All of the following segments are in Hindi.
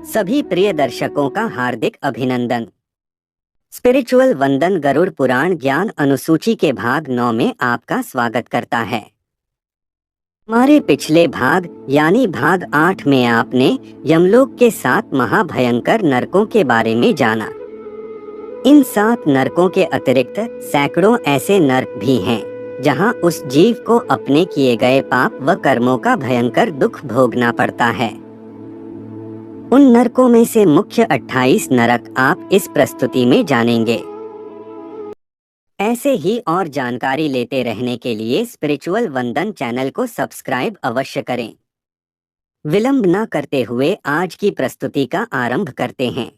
सभी प्रिय दर्शकों का हार्दिक अभिनंदन। स्पिरिचुअल वंदन गरुड़ पुराण ज्ञान अनुसूची के भाग 9 में आपका स्वागत करता है। हमारे पिछले भाग यानी भाग 8 में आपने यमलोक के 7 महाभयंकर नरकों के बारे में जाना। इन 7 नरकों के अतिरिक्त सैकड़ों ऐसे नरक भी हैं जहां उस जीव को अपने किए गए पाप व कर्मों का भयंकर दुख भोगना पड़ता है। उन नरकों में से मुख्य 28 नरक आप इस प्रस्तुति में जानेंगे। ऐसे ही और जानकारी लेते रहने के लिए स्पिरिचुअल वंदन चैनल को सब्सक्राइब अवश्य करें। विलंब न करते हुए आज की प्रस्तुति का आरंभ करते हैं।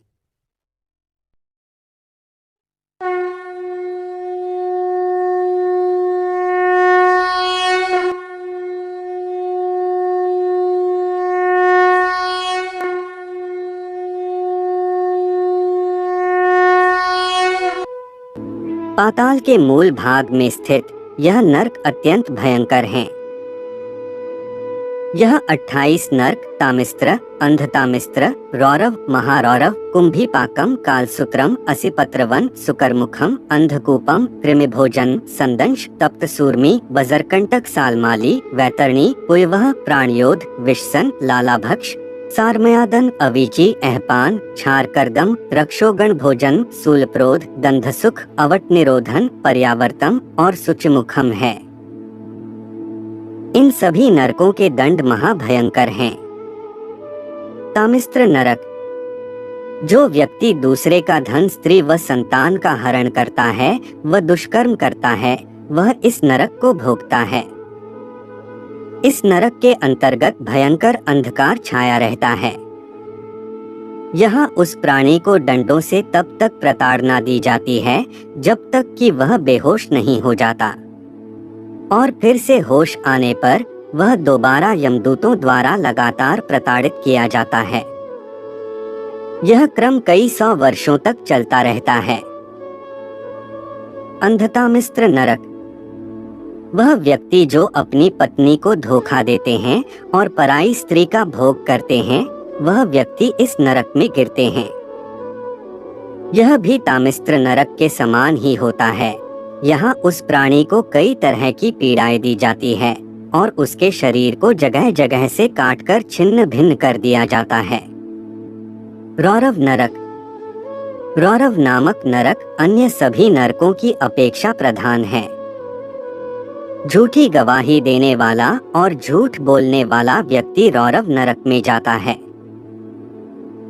पाताल के मूल भाग में स्थित यह नरक अत्यंत भयंकर हैं। यह 28 नरक तामिस्त्र, अंधतामिस्त्र, रौरव, महारौरव, कुंभीपाकम, कालसूत्रम, असिपत्रवन, सुकरमुखम, अंधकूपम, कृमिभोजन, संदंश, तप्तसूर्मी, बजरकंटक, सालमाली, वैतरणी, पुयवह, प्राणयोध, विषसन, लालाभक्ष, सारमयादन, अवीची, अहपान, क्षारकर्दम, रक्षोगण भोजन, सूलप्रोध, दंधसुख, अवट निरोधन, पर्यावर्तम और सुचमुखम है। इन सभी नरकों के दंड महाभयंकर हैं। तामिस्त्र नरक, जो व्यक्ति दूसरे का धन, स्त्री व संतान का हरण करता है व दुष्कर्म करता है, वह इस नरक को भोगता है। इस नरक के अंतर्गत भयंकर अंधकार छाया रहता है। यहाँ उस प्राणी को डंडों से तब तक प्रताड़ना दी जाती है जब तक कि वह बेहोश नहीं हो जाता, और फिर से होश आने पर वह दोबारा यमदूतों द्वारा लगातार प्रताड़ित किया जाता है। यह क्रम कई 100 वर्षों तक चलता रहता है। अंधतामिस्त्र नरक, वह व्यक्ति जो अपनी पत्नी को धोखा देते हैं और पराई स्त्री का भोग करते हैं, वह व्यक्ति इस नरक में गिरते हैं। यह भी तामिस्त्र नरक के समान ही होता है। यहाँ उस प्राणी को कई तरह की पीड़ाएं दी जाती है और उसके शरीर को जगह जगह से काटकर छिन्न भिन्न कर दिया जाता है। रौरव नरक, रौरव नामक नरक अन्य सभी नरकों की अपेक्षा प्रधान है। झूठी गवाही देने वाला और झूठ बोलने वाला व्यक्ति रौरव नरक में जाता है।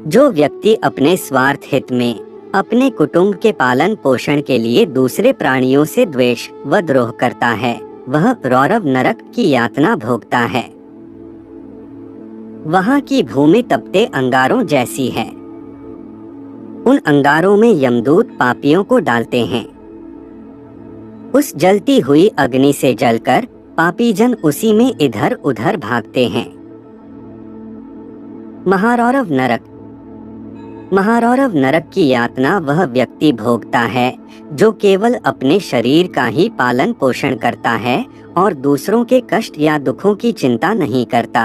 जो व्यक्ति अपने स्वार्थ हित में अपने कुटुंब के पालन पोषण के लिए दूसरे प्राणियों से द्वेष व द्रोह करता है, वह रौरव नरक की यातना भोगता है। वहाँ की भूमि तपते अंगारों जैसी है। उन अंगारों में यमदूत पापियों को डालते हैं। उस जलती हुई अग्नि से जलकर पापी जन उसी में इधर उधर भागते हैं। महारौरव नरक, महारौरव नरक की यातना वह व्यक्ति भोगता है जो केवल अपने शरीर का ही पालन पोषण करता है और दूसरों के कष्ट या दुखों की चिंता नहीं करता।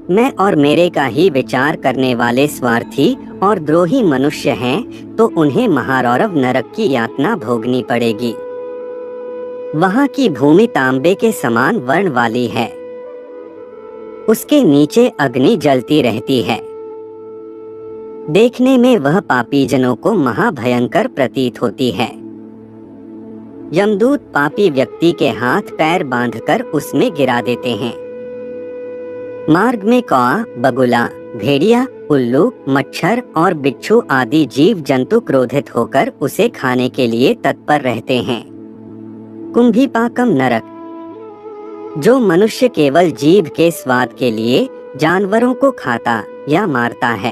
मैं और मेरे का ही विचार करने वाले स्वार्थी और द्रोही मनुष्य हैं, तो उन्हें महारौरव नरक की यातना भोगनी पड़ेगी। वहाँ की भूमि तांबे के समान वर्ण वाली है। उसके नीचे अग्नि जलती रहती है। देखने में वह पापी जनों को महाभयंकर प्रतीत होती है। यमदूत पापी व्यक्ति के हाथ पैर बांधकर उसमें गिरा देते हैं। मार्ग में कौआ, बगुला, भेड़िया, उल्लू, मच्छर और बिच्छू आदि जीव जंतु क्रोधित होकर उसे खाने के लिए तत्पर रहते हैं। कुंभीपाकम नरक, जो मनुष्य केवल जीभ के स्वाद के लिए जानवरों को खाता या मारता है,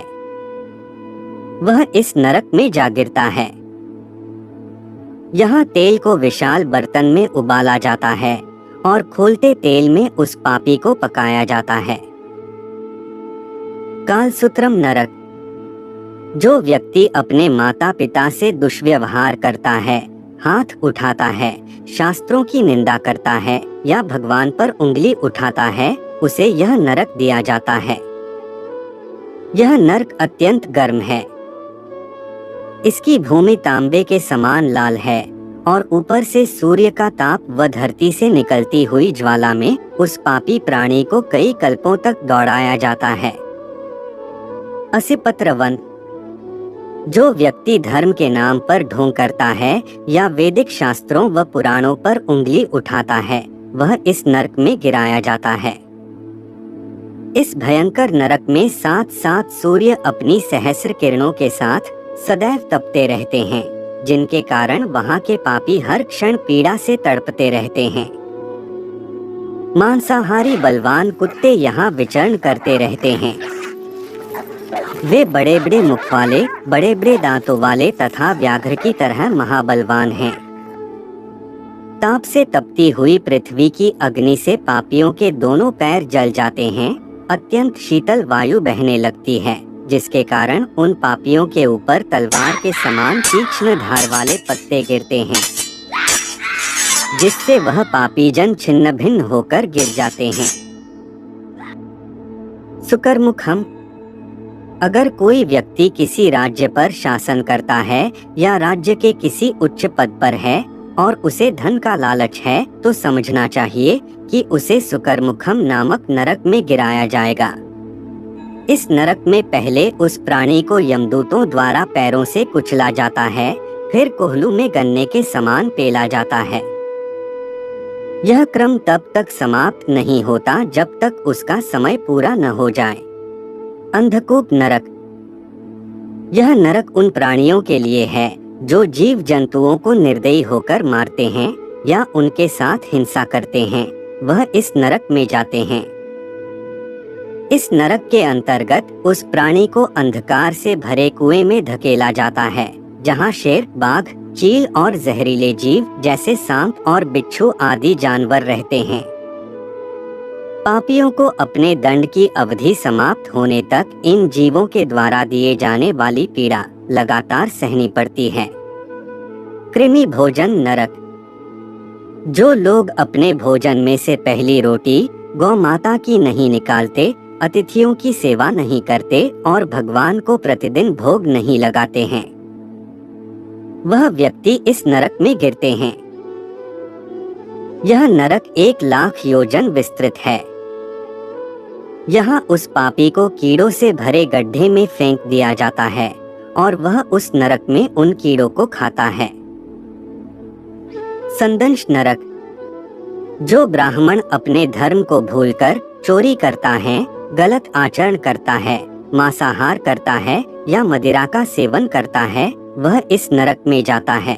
वह इस नरक में जा गिरता है। यहाँ तेल को विशाल बर्तन में उबाला जाता है और खोलते तेल में उस पापी को पकाया जाता है। कालसूत्रम नरक, जो व्यक्ति अपने माता पिता से दुष्व्यवहार करता है, हाथ उठाता है, शास्त्रों की निंदा करता है या भगवान पर उंगली उठाता है, उसे यह नरक दिया जाता है। यह नरक अत्यंत गर्म है। इसकी भूमि तांबे के समान लाल है और ऊपर से सूर्य का ताप व धरती से निकलती हुई ज्वाला में उस पापी प्राणी को कई कल्पों तक दौड़ाया जाता है। असिपत्रवन, जो व्यक्ति धर्म के नाम पर ढोंग करता है या वैदिक शास्त्रों व पुराणों पर उंगली उठाता है, वह इस नरक में गिराया जाता है। इस भयंकर नरक में 7-7 सूर्य अपनी सहस्र किरणों के साथ सदैव तपते रहते हैं, जिनके कारण वहां के पापी हर क्षण पीड़ा से तड़पते रहते हैं। मांसाहारी बलवान कुत्ते यहाँ विचरण करते रहते हैं। वे बड़े बड़े मुख वाले, बड़े बड़े दांतों वाले तथा व्याघ्र की तरह महाबलवान हैं। ताप से तपती हुई पृथ्वी की अग्नि से पापियों के दोनों पैर जल जाते हैं। अत्यंत शीतल वायु बहने लगती है, जिसके कारण उन पापियों के ऊपर तलवार के समान तीक्ष्ण धार वाले पत्ते गिरते हैं, जिससे वह पापी जन छिन्न भिन्न होकर गिर जाते हैं। सुकरमुखम, अगर कोई व्यक्ति किसी राज्य पर शासन करता है या राज्य के किसी उच्च पद पर है और उसे धन का लालच है, तो समझना चाहिए कि उसे सुकरमुखम नामक नरक में गिराया जाएगा। इस नरक में पहले उस प्राणी को यमदूतों द्वारा पैरों से कुचला जाता है, फिर कोहलू में गन्ने के समान पेला जाता है। यह क्रम तब तक समाप्त नहीं होता जब तक उसका समय पूरा न हो जाए। अंधकूप नरक, यह नरक उन प्राणियों के लिए है जो जीव जंतुओं को निर्दयी होकर मारते हैं या उनके साथ हिंसा करते हैं, वह इस नरक में जाते हैं। इस नरक के अंतर्गत उस प्राणी को अंधकार से भरे कुएं में धकेला जाता है, जहां शेर, बाघ, चील और जहरीले जीव जैसे सांप और बिच्छू आदि जानवर रहते हैं। पापियों को अपने दंड की अवधि समाप्त होने तक इन जीवों के द्वारा दिए जाने वाली पीड़ा लगातार सहनी पड़ती है। कृमि भोजन नरक, जो लोग अपने भोजन में से पहली रोटी गौ माता की नहीं निकालते, अतिथियों की सेवा नहीं करते और भगवान को प्रतिदिन भोग नहीं लगाते हैं, वह व्यक्ति इस नरक में गिरते हैं। यह नरक 1,00,000 योजन विस्तृत है। यहाँ उस पापी को कीड़ों से भरे गड्ढे में फेंक दिया जाता है और वह उस नरक में उन कीड़ों को खाता है। संदंश नरक, जो ब्राह्मण अपने धर्म को भूलकर चोरी करता है, गलत आचरण करता है, मांसाहार करता है या मदिरा का सेवन करता है, वह इस नरक में जाता है।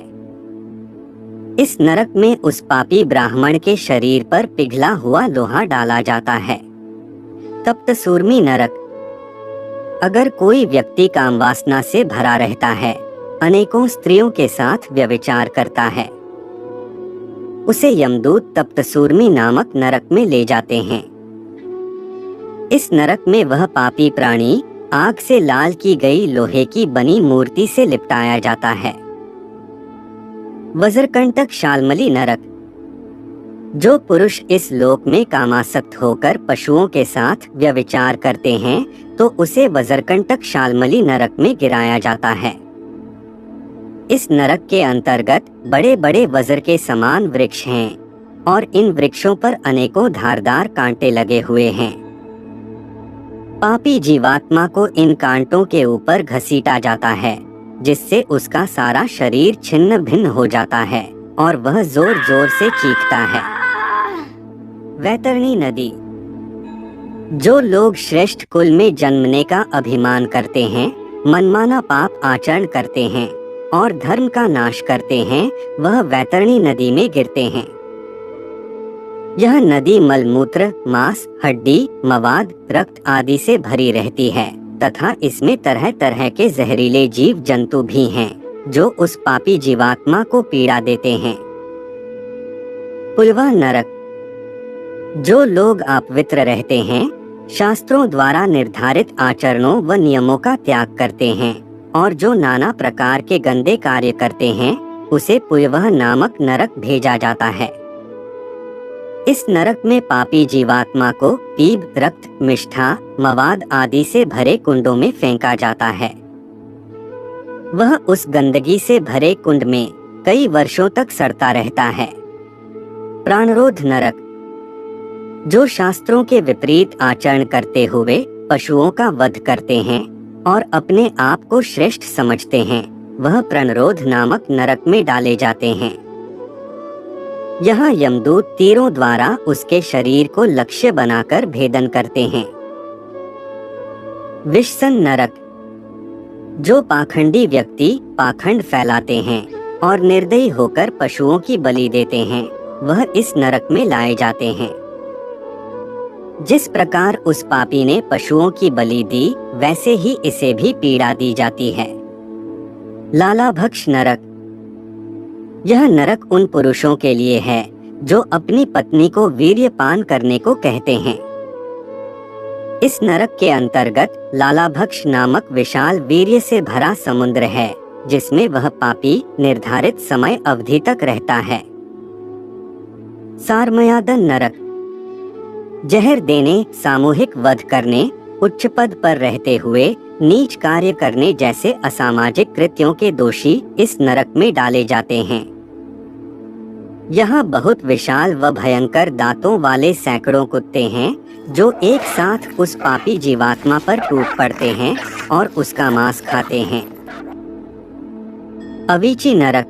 इस नरक में उस पापी ब्राह्मण के शरीर पर पिघला हुआ लोहा डाला जाता है। तप्त सूर्मी नरक, अगर कोई व्यक्ति काम वासना से भरा रहता है, अनेकों स्त्रियों के साथ व्यभिचार करता है, उसे यमदूत तप्त सूर्मी नामक नरक में ले जाते हैं। इस नरक में वह पापी प्राणी आग से लाल की गई लोहे की बनी मूर्ति से लिपटाया जाता है। वज्रकंटक शाल्मली नरक, जो पुरुष इस लोक में कामासक्त होकर पशुओं के साथ व्यभिचार करते हैं, तो उसे वज्रकंटक शाल्मली नरक में गिराया जाता है। इस नरक के अंतर्गत बड़े बड़े वज्र के समान वृक्ष हैं और इन वृक्षों पर अनेकों धारदार कांटे लगे हुए हैं। पापी जीवात्मा को इन कांटों के ऊपर घसीटा जाता है, जिससे उसका सारा शरीर छिन्न भिन्न हो जाता है और वह जोर जोर से चीखता है। वैतरणी नदी, जो लोग श्रेष्ठ कुल में जन्मने का अभिमान करते हैं, मनमाना पाप आचरण करते हैं और धर्म का नाश करते हैं, वह वैतरणी नदी में गिरते हैं। यह नदी मलमूत्र, मांस, हड्डी, मवाद, रक्त आदि से भरी रहती है तथा इसमें तरह तरह के जहरीले जीव जंतु भी हैं, जो उस पापी जीवात्मा को पीड़ा देते हैं। पुलवा नरक, जो लोग अपवित्र रहते हैं, शास्त्रों द्वारा निर्धारित आचरणों व नियमों का त्याग करते हैं और जो नाना प्रकार के गंदे कार्य करते हैं, उसे पुलवा नामक नरक भेजा जाता है। इस नरक में पापी जीवात्मा को पीप, रक्त, मिष्ठा, मवाद आदि से भरे कुंडों में फेंका जाता है। वह उस गंदगी से भरे कुंड में कई वर्षों तक सड़ता रहता है। प्राणरोध नरक, जो शास्त्रों के विपरीत आचरण करते हुए पशुओं का वध करते हैं और अपने आप को श्रेष्ठ समझते हैं, वह प्राणरोध नामक नरक में डाले जाते हैं। यहाँ यमदूत तीरों द्वारा उसके शरीर को लक्ष्य बनाकर भेदन करते हैं। विषसन नरक, जो पाखंडी व्यक्ति पाखंड फैलाते हैं और निर्दयी होकर पशुओं की बलि देते हैं, वह इस नरक में लाए जाते हैं। जिस प्रकार उस पापी ने पशुओं की बलि दी, वैसे ही इसे भी पीड़ा दी जाती है। लालाभक्ष नरक, यह नरक उन पुरुषों के लिए है जो अपनी पत्नी को वीर्यपान करने को कहते हैं। इस नरक के अंतर्गत लालाभक्ष नामक विशाल वीर्य से भरा समुद्र है, जिसमें वह पापी निर्धारित समय अवधि तक रहता है। सारमयादन नरक, जहर देने, सामूहिक वध करने, उच्च पद पर रहते हुए नीच कार्य करने जैसे असामाजिक कृत्यों के दोषी इस नरक में डाले जाते हैं। यहाँ बहुत विशाल व भयंकर दांतों वाले सैकड़ों कुत्ते हैं जो एक साथ उस पापी जीवात्मा पर टूट पड़ते हैं और उसका मांस खाते हैं। अवीची नरक,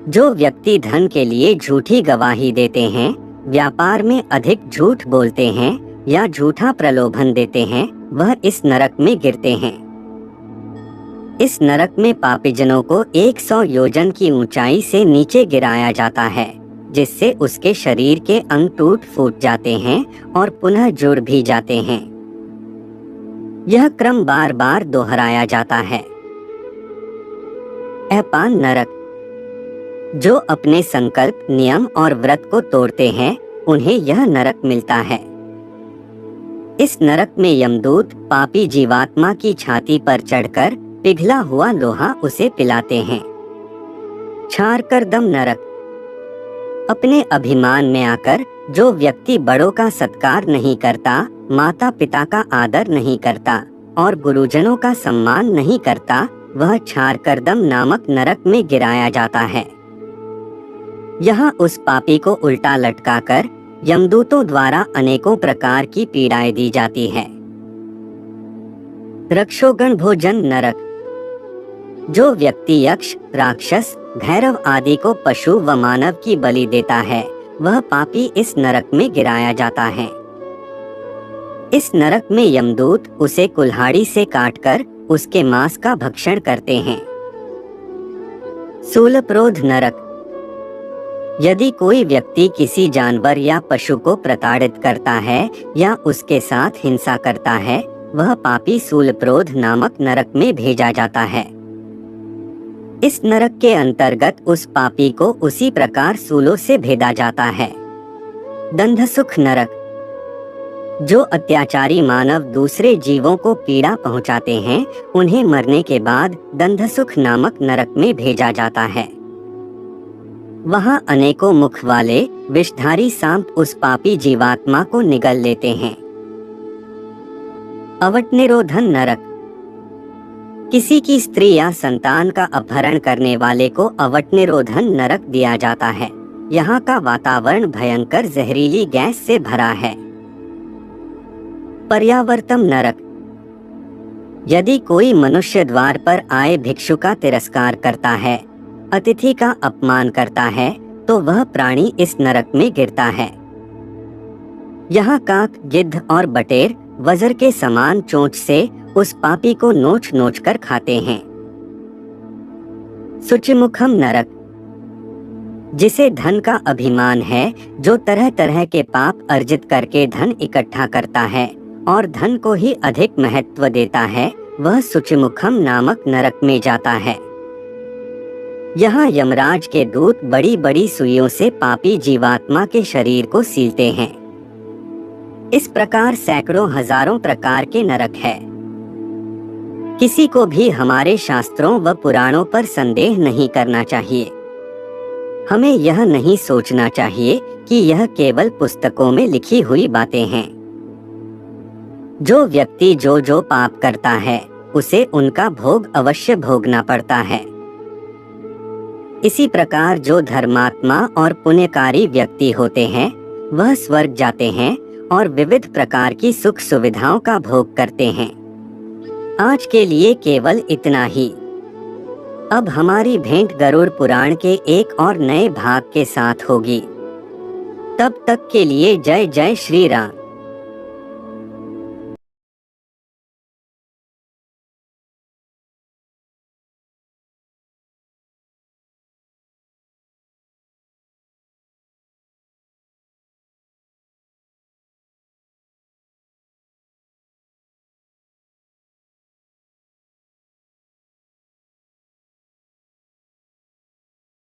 जो व्यक्ति धन के लिए झूठी गवाही देते हैं, व्यापार में अधिक झूठ बोलते हैं या झूठा प्रलोभन देते हैं, वह इस नरक में गिरते हैं। इस नरक में पापीजनों को 100 योजन की ऊंचाई से नीचे गिराया जाता है, जिससे उसके शरीर के अंग टूट फूट जाते हैं और पुनः जुड़ भी जाते हैं। यह क्रम बार बार दोहराया जाता है। अपान नरक, जो अपने संकल्प, नियम और व्रत को तोड़ते हैं, उन्हें यह नरक मिलता है। इस नरक में यमदूत पापी जीवात्मा की छाती पर चढ़कर पिघला हुआ लोहा उसे पिलाते हैं। क्षारकर्दम नरक, अपने अभिमान में आकर जो व्यक्ति बड़ों का सत्कार नहीं करता, माता पिता का आदर नहीं करता और गुरुजनों का सम्मान नहीं करता, वह क्षारकर्दम नामक नरक में गिराया जाता है। यहाँ उस पापी को उल्टा लटकाकर यमदूतों द्वारा अनेकों प्रकार की पीड़ाएं दी जाती है। रक्षोगण भोजन नरक, जो व्यक्ति यक्ष, राक्षस, भैरव आदि को पशु व मानव की बलि देता है, वह पापी इस नरक में गिराया जाता है। इस नरक में यमदूत उसे कुल्हाड़ी से काटकर उसके मांस का भक्षण करते हैं। शूलप्रोध नरक, यदि कोई व्यक्ति किसी जानवर या पशु को प्रताड़ित करता है या उसके साथ हिंसा करता है, वह पापी शूलप्रोध नामक नरक में भेजा जाता है। इस नरक के अंतर्गत उस पापी को उसी प्रकार शूलों से भेदा जाता है। दंधसुख नरक, जो अत्याचारी मानव दूसरे जीवों को पीड़ा पहुंचाते हैं, उन्हें मरने के बाद दंधसुख नामक नरक में भेजा जाता है। वहाँ अनेकों मुख वाले विषधारी सांप उस पापी जीवात्मा को निगल लेते हैं। अवटनिरोधन नरक, किसी की स्त्री या संतान का अपहरण करने वाले को अवटनिरोधन नरक दिया जाता है। यहाँ का वातावरण भयंकर जहरीली गैस से भरा है। पर्यावर्तम नरक, यदि कोई मनुष्य द्वार पर आए भिक्षु का तिरस्कार करता है, अतिथि का अपमान करता है, तो वह प्राणी इस नरक में गिरता है। यहाँ काक, गिद्ध और बटेर वज्र के समान चोंच से उस पापी को नोच नोच कर खाते हैं। शुचिमुखम नरक, जिसे धन का अभिमान है, जो तरह तरह के पाप अर्जित करके धन इकट्ठा करता है और धन को ही अधिक महत्व देता है, वह शुचिमुखम नामक नरक में जाता है। यहाँ यमराज के दूत बड़ी बड़ी सुइयों से पापी जीवात्मा के शरीर को सीलते हैं। इस प्रकार सैकड़ों हजारों प्रकार के नरक है। किसी को भी हमारे शास्त्रों व पुराणों पर संदेह नहीं करना चाहिए। हमें यह नहीं सोचना चाहिए कि यह केवल पुस्तकों में लिखी हुई बातें हैं। जो व्यक्ति जो जो पाप करता है उसे उनका भोग अवश्य भोगना पड़ता है। इसी प्रकार जो धर्मात्मा और पुण्यकारी व्यक्ति होते हैं वह स्वर्ग जाते हैं और विविध प्रकार की सुख सुविधाओं का भोग करते हैं। आज के लिए केवल इतना ही। अब हमारी भेंट गरुड़ पुराण के एक और नए भाग के साथ होगी। तब तक के लिए जय जय श्री राम।